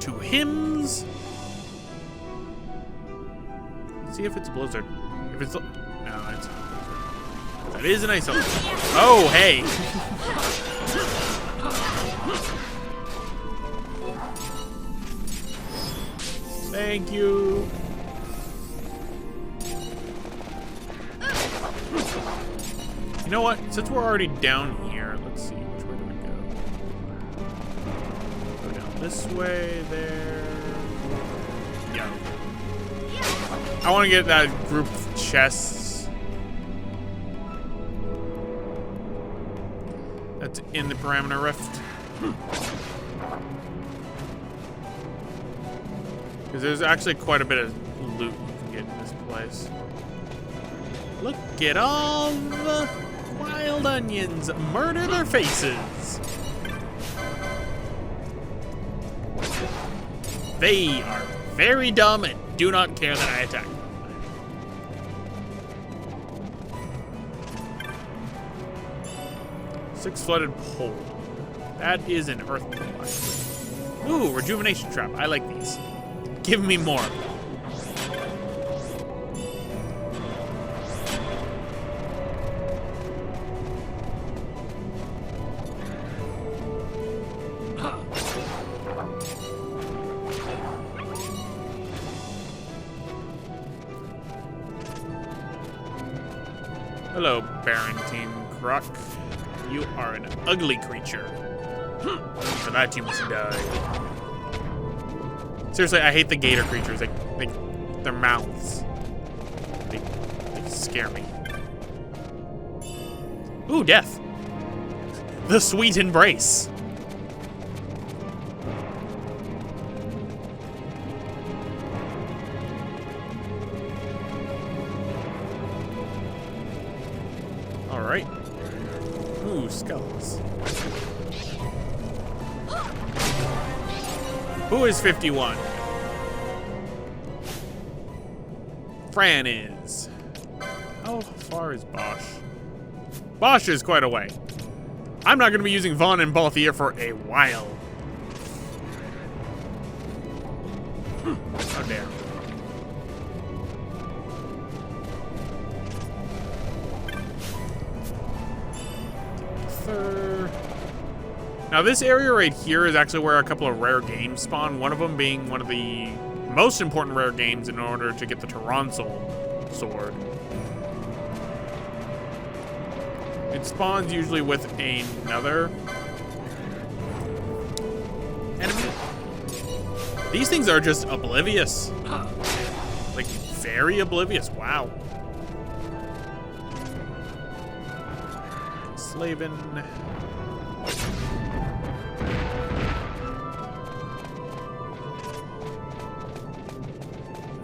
2 hymns. Let's see if it's a blizzard. If it's... No, it's not. That is an ice element. Oh, hey! Thank you. You know what? Since we're already down here, let's see. Which way do we go? Go down this way, there. Yeah. I want to get that group of chests. That's in the parameter rift. Because there's actually quite a bit of loot you can get in this place. Look at all the wild onions. Murder their faces. They are very dumb and do not care that I attack them. Six-flooded pole. That is an earth pole, actually. Ooh, rejuvenation trap. I like these. Give me more. Hello, Barrington Croc. You are an ugly creature. For that you must die. Seriously, I hate the gator creatures. Their mouths. They scare me. Ooh, death. The sweet embrace. All right. Ooh, skulls. Who is 51? Fran is. How far is Bosch? Bosch is quite a way. I'm not going to be using Vaughn and Balthier for a while. How dare. Now this area right here is actually where a couple of rare games spawn, one of them being one of the most important rare games in order to get the Tyronsol sword. It spawns usually with another enemy. These things are just oblivious. Like, very oblivious. Wow. Slavin.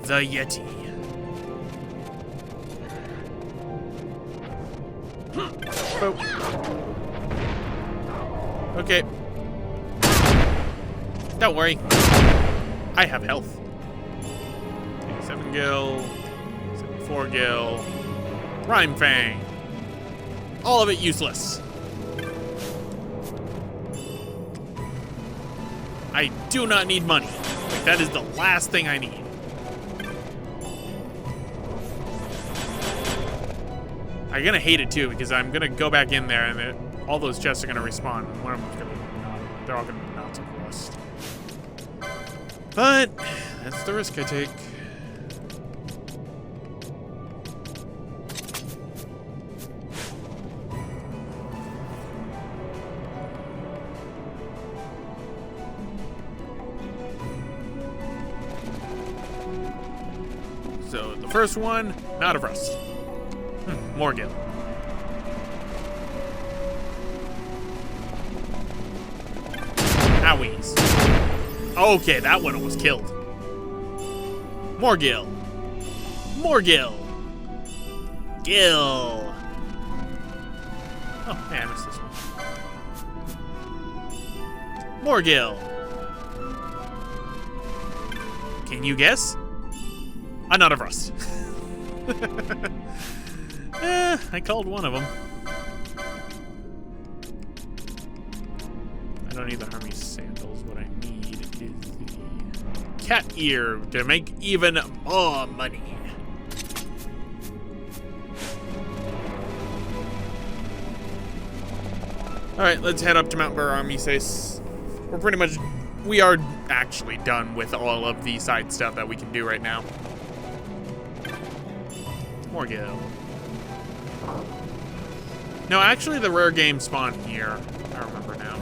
The Yeti. Oh. Okay. Don't worry. I have health. 7 gil, 74 gil, Rhyme Fang. All of it useless. I do not need money. Like, that is the last thing I need. I'm gonna hate it too because I'm gonna go back in there and all those chests are gonna respawn. One of them's gonna be they're all gonna be knots of rust. But that's the risk I take. So the first one, not of rust. Morgan. Owies. Okay, that one almost killed. More Gil. More Gil. Gil. Oh, man, I missed this one. More Gil. Can you guess? A knot of rust. I called one of them. I don't need the Hermes sandals. What I need is the cat ear to make even more money. Alright, let's head up to Mount Baramises. We are actually done with all of the side stuff that we can do right now. More go. No, actually the rare games spawn here. I remember now.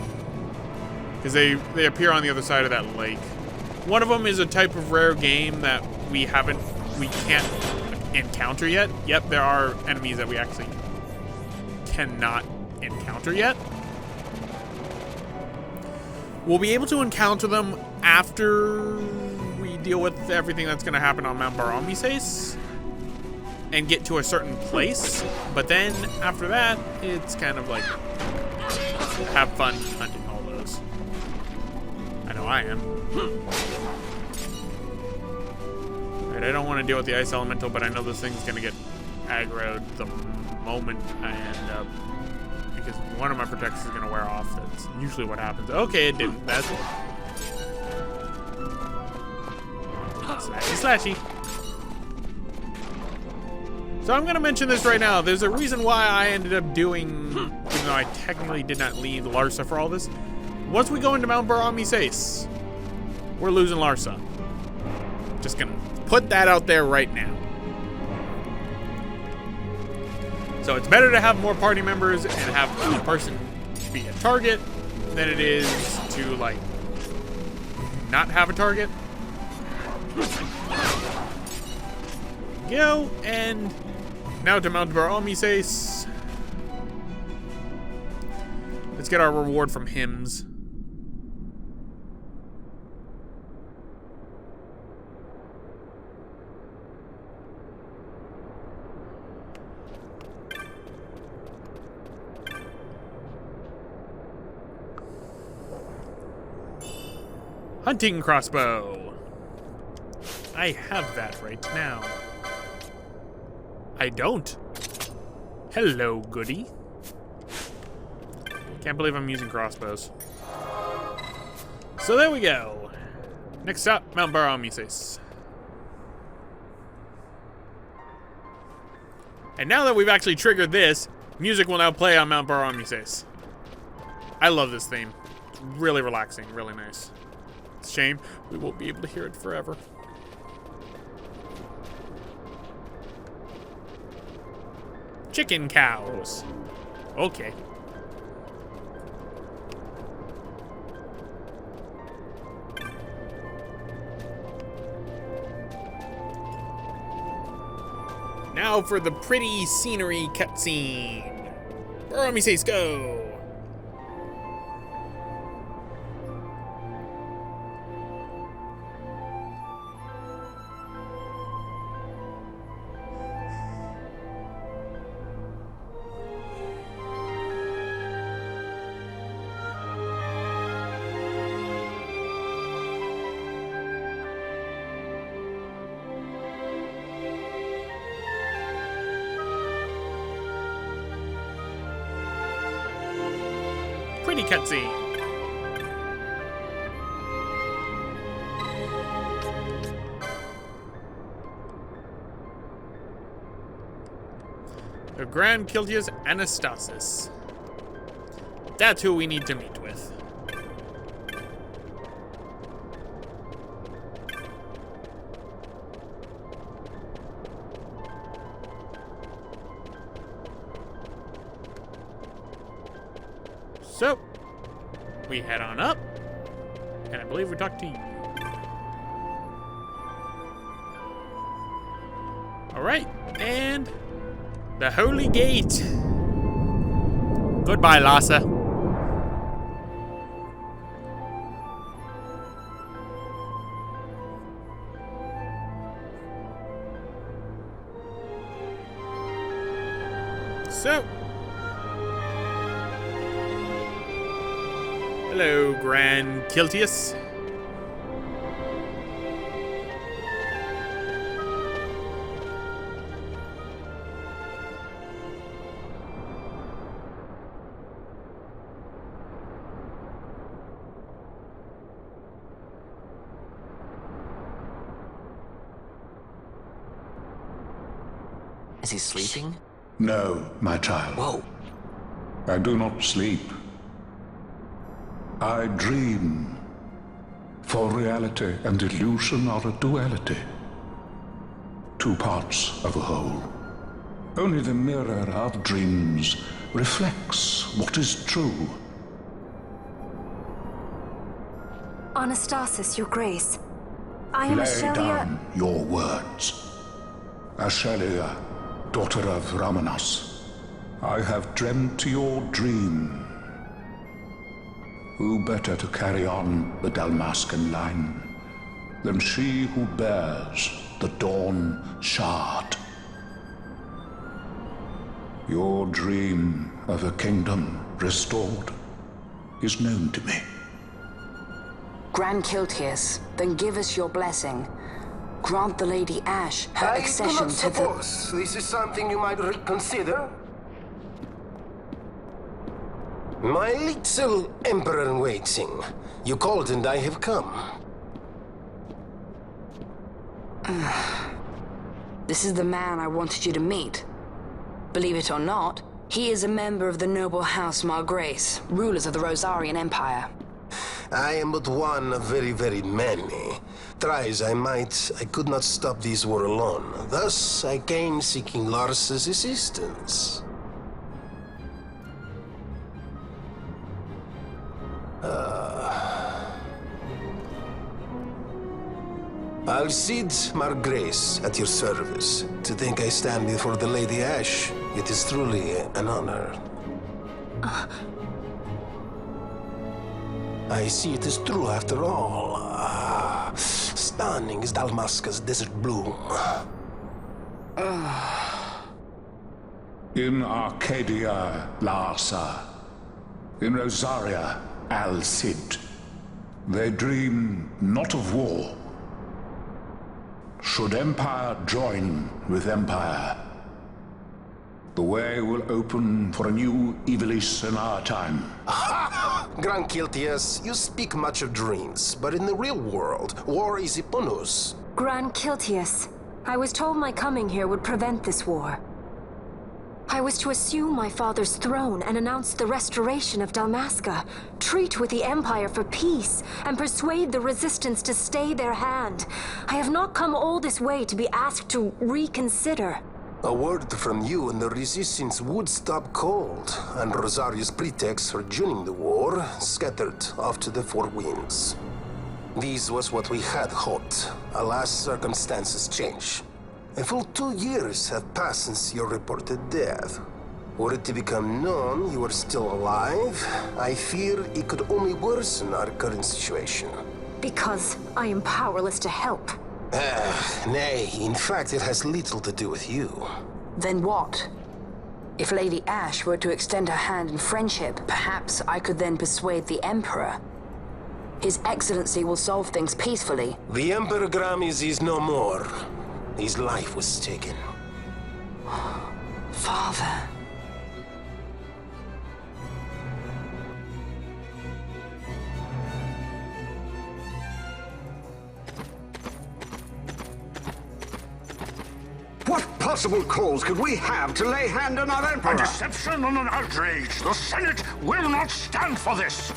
Because they appear on the other side of that lake. One of them is a type of rare game that we can't encounter yet. Yep, there are enemies that we actually cannot encounter yet. We'll be able to encounter them after we deal with everything that's going to happen on Mount Baramises and get to a certain place. But then after that, it's kind of like have fun hunting all those. I know I am. Alright, I don't want to deal with the ice elemental, but I know this thing's going to get aggroed the moment I end up. Because one of my protectors is going to wear off. That's usually what happens. Okay, it didn't. That's it. Slashy, slashy. So I'm going to mention this right now. There's a reason why I ended up doing, even though I technically did not lead Larsa for all this. Once we go into Mount Baramises, we're losing Larsa. Just going to put that out there right now. So it's better to have more party members and have one person be a target than it is to, like, not have a target. Go, and now to Mount Baramises. Let's get our reward from hymns. Hunting crossbow. I have that right now. I don't. Hello, goody. Can't believe I'm using crossbows. So there we go. Next up, Mount Baramises. And now that we've actually triggered this, music will now play on Mount Baramises. I love this theme. It's really relaxing, really nice. It's a shame we won't be able to hear it forever. Chicken cows. Okay. Now for the pretty scenery cutscene. Baramises, go! Pretty cutscene. The Gran Kitias Anastasis. That's who we need to meet with. So, we head on up, and I believe we talked to you. All right, and the Holy Gate. Goodbye, Larsa. So, hello, Gran Kitias. Is he sleeping? No, my child. Whoa. I do not sleep. I dream. For reality and illusion are a duality. Two parts of a whole. Only the mirror of dreams reflects what is true. Anastasis, Your Grace. I am Lay Ashelia. down your words. Ashelia, daughter of Ramanas, I have dreamt your dream. Who better to carry on the Dalmascan line than she who bears the Dawn Shard? Your dream of a kingdom restored is known to me. Gran Kitias, then give us your blessing. Grant the Lady Ash her accession I do not to the... suppose this is something you might reconsider. My little Emperor-in-Waiting. You called and I have come. This is the man I wanted you to meet. Believe it or not, he is a member of the noble house Margrace, rulers of the Rosarian Empire. I am but one of very, very many. Try as I might, I could not stop this war alone. Thus, I came seeking Lars's assistance. Alcide Margrace at your service. To think I stand before the Lady Ash, it is truly an honor. I see it is true after all. Stunning is Dalmasca's desert bloom. In Arcadia, Larsa. In Rosaria, Alcid. They dream not of war. Should empire join with empire, the way will open for a new Evilis in our time. Gran Kitias, you speak much of dreams, but in the real world, war is upon us. Gran Kitias. I was told my coming here would prevent this war. I was to assume my father's throne and announce the restoration of Dalmasca, treat with the Empire for peace, and persuade the Resistance to stay their hand. I have not come all this way to be asked to reconsider. A word from you and the Resistance would stop cold, and Rosaria's pretext for joining the war scattered off to the four winds. This was what we had hoped. Alas, circumstances change. A full 2 years have passed since your reported death. Were it to become known you are still alive, I fear it could only worsen our current situation. Because I am powerless to help. Nay, in fact it has little to do with you. Then what? If Lady Ash were to extend her hand in friendship, perhaps I could then persuade the Emperor. His Excellency will solve things peacefully. The Emperor Gramis is no more. His life was taken. Father. What possible cause could we have to lay hand on our Emperor? A deception and an outrage. The Senate will not stand for this.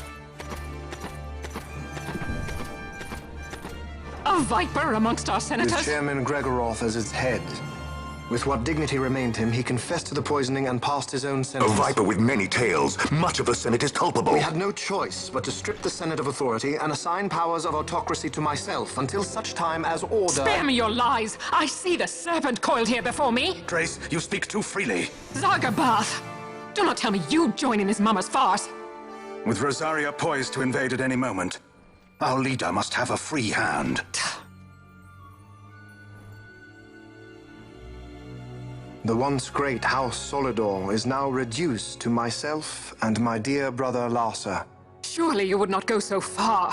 A viper amongst our senators? With Chairman Gregoroth as its head. With what dignity remained him, he confessed to the poisoning and passed his own A sentence. viper with many tails. Much of the Senate is culpable. We had no choice but to strip the Senate of authority and assign powers of autocracy to myself until such time as order... Spare me your lies! I see the serpent coiled here before me! Grace, you speak too freely. Zargabath! Do not tell me you join in his mama's farce! With Rosaria poised to invade at any moment, our leader must have a free hand. The once great House Solidor is now reduced to myself and my dear brother Larsa. Surely you would not go so far.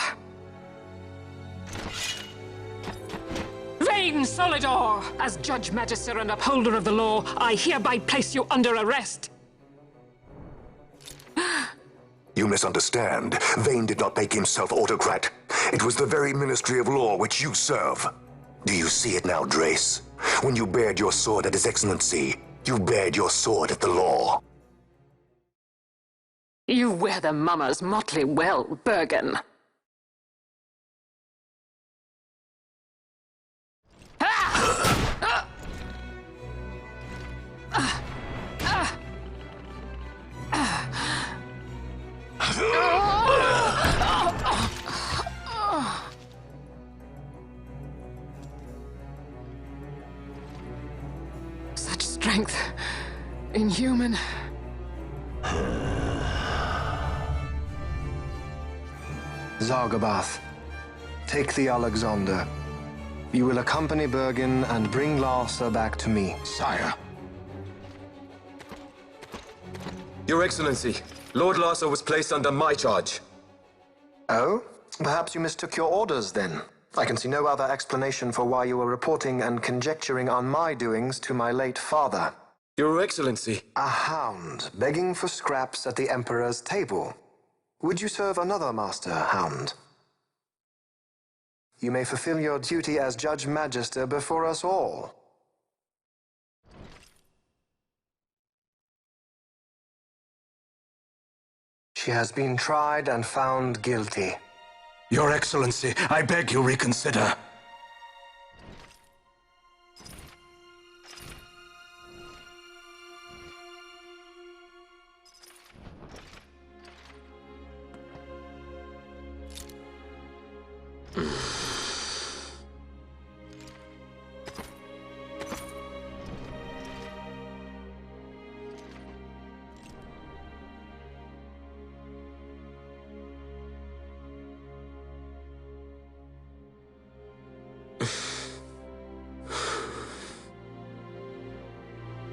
Reign, Solidor! As Judge Magister and upholder of the law, I hereby place you under arrest. You misunderstand. Vane did not make himself autocrat. It was the very Ministry of Law which you serve. Do you see it now, Drace? When you bared your sword at His Excellency, you bared your sword at the law. You wear the mummers motley well, Bergen. Such strength. Inhuman. Zargabath, take the Alexander. You will accompany Bergen and bring Larsa back to me. Sire. Your Excellency, Lord Larsa was placed under my charge. Oh? Perhaps you mistook your orders then. I can see no other explanation for why you were reporting and conjecturing on my doings to my late father. Your Excellency. A hound begging for scraps at the Emperor's table. Would you serve another master, Hound? You may fulfill your duty as Judge Magister before us all. She has been tried and found guilty. Your Excellency, I beg you reconsider.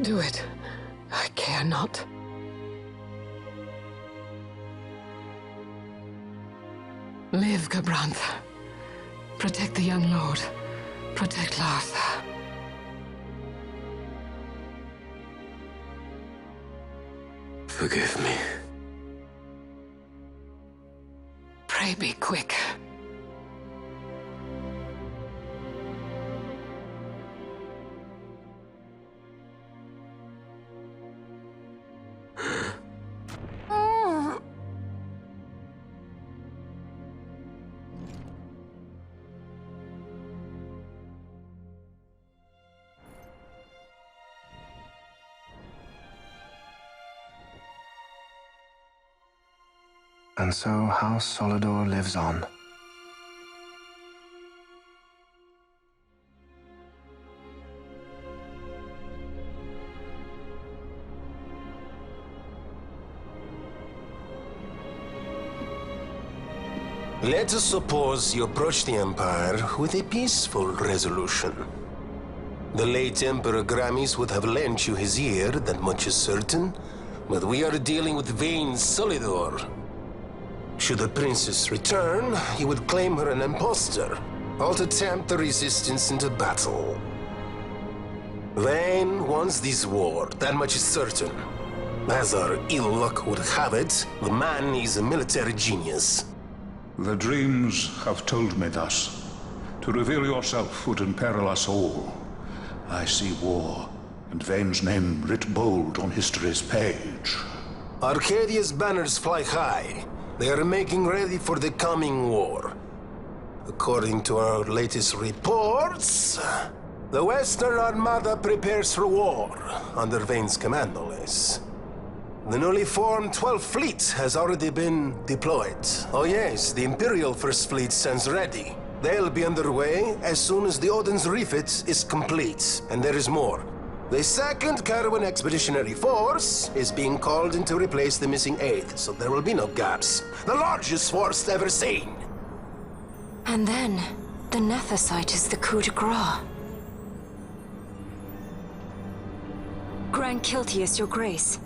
Do it. I care not. Live, Gabranth. Protect the young lord. Protect Larsa. Forgive me. Pray be quick. And so House Solidor lives on. Let us suppose you approach the Empire with a peaceful resolution. The late Emperor Gramis would have lent you his ear, that much is certain, but we are dealing with vain Solidor. Should the princess return, he would claim her an impostor, or to tempt the resistance into battle. Then, once this war, that much is certain. As our ill luck would have it, the man is a military genius. The dreams have told me thus. To reveal yourself would imperil us all. I see war, and Vane's name writ bold on history's page. Arcadia's banners fly high. They are making ready for the coming war. According to our latest reports, the Western Armada prepares for war, under Vane's command, no less. The newly formed 12th Fleet has already been deployed. Oh yes, the Imperial First Fleet stands ready. They'll be underway as soon as the Odin's refit is complete. And there is more. The 2nd Caravan Expeditionary Force is being called in to replace the missing 8th, so there will be no gaps. The largest force ever seen! And then, the Nethicite is the coup de grace. Gran Kitias, Your Grace.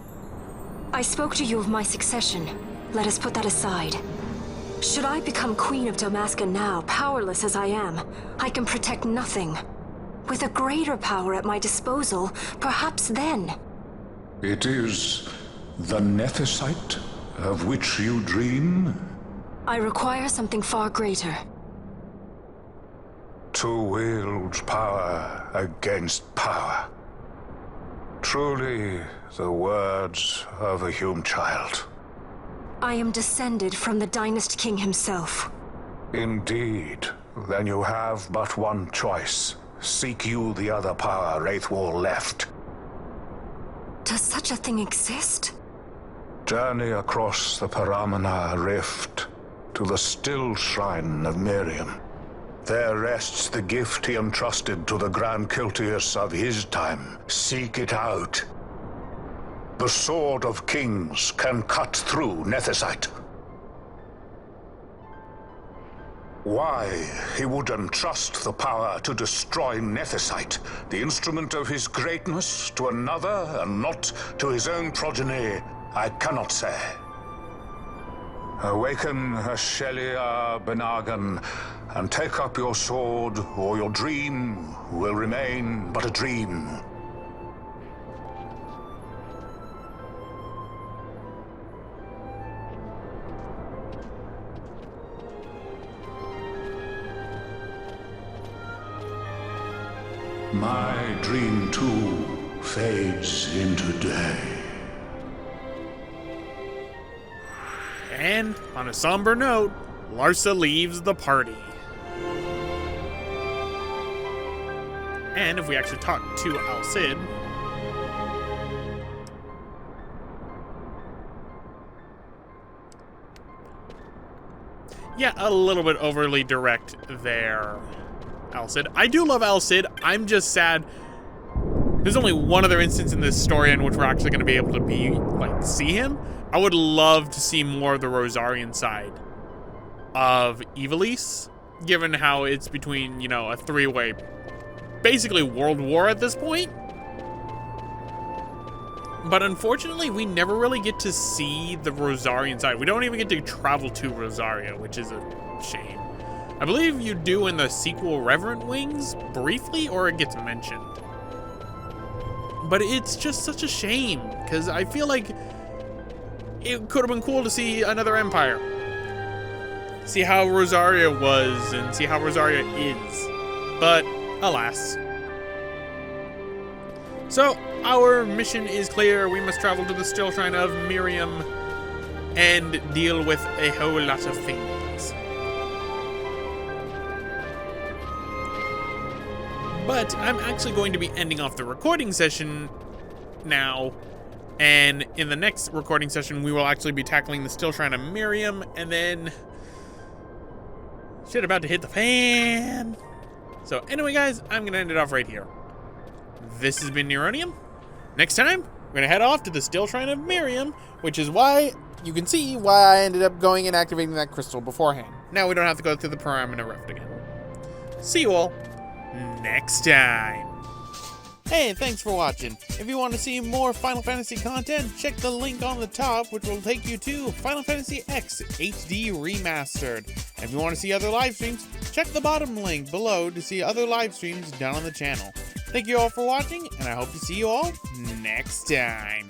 I spoke to you of my succession. Let us put that aside. Should I become Queen of Dalmasca now, powerless as I am, I can protect nothing. With a greater power at my disposal, perhaps then. It is the Nethicite of which you dream? I require something far greater. to wield power against power. Truly, the words of a human child. I am descended from the Dynast-King himself. Indeed. Then you have but one choice. Seek you the other power Wraithwall left. Does such a thing exist? Journey across the Paramana Rift to the still shrine of Miriam. There rests the gift he entrusted to the Gran Kitias of his time. Seek it out. The Sword of Kings can cut through Nethicite. Why he would entrust the power to destroy Nethicite, the instrument of his greatness, to another and not to his own progeny, I cannot say. Awaken Ashelia Benagan and take up your sword, or your dream will remain but a dream. My dream too fades into day. And on a somber note, Larsa leaves the party. And if we actually talk to Al Cid, yeah, a little bit overly direct there, Al Cid. I do love Al Cid. I'm just sad there's only one other instance in this story in which we're actually going to be able to see him. I would love to see more of the Rosarian side of Ivalice, given how it's between, a three-way, basically world war at this point. But unfortunately, we never really get to see the Rosarian side. We don't even get to travel to Rosaria, which is a shame. I believe you do in the sequel Reverent Wings, briefly, or it gets mentioned. But it's just such a shame, because I feel like it could have been cool to see another empire. See how Rosaria was, and see how Rosaria is. But, alas. So, our mission is clear. We must travel to the Still Shrine of Miriam and deal with a whole lot of things. But I'm actually going to be ending off the recording session now. And in the next recording session, we will actually be tackling the Still Shrine of Miriam. And then shit about to hit the fan. So anyway, guys, I'm going to end it off right here. This has been Neronium. Next time, we're going to head off to the Still Shrine of Miriam, which is why you can see why I ended up going and activating that crystal beforehand. Now we don't have to go through the Paramana Rift again. See you all next time. Hey, thanks for watching. If you want to see more Final Fantasy content, check the link on the top, which will take you to Final Fantasy X HD Remastered. And if you want to see other live streams, check the bottom link below to see other live streams down on the channel. Thank you all for watching, and I hope to see you all next time.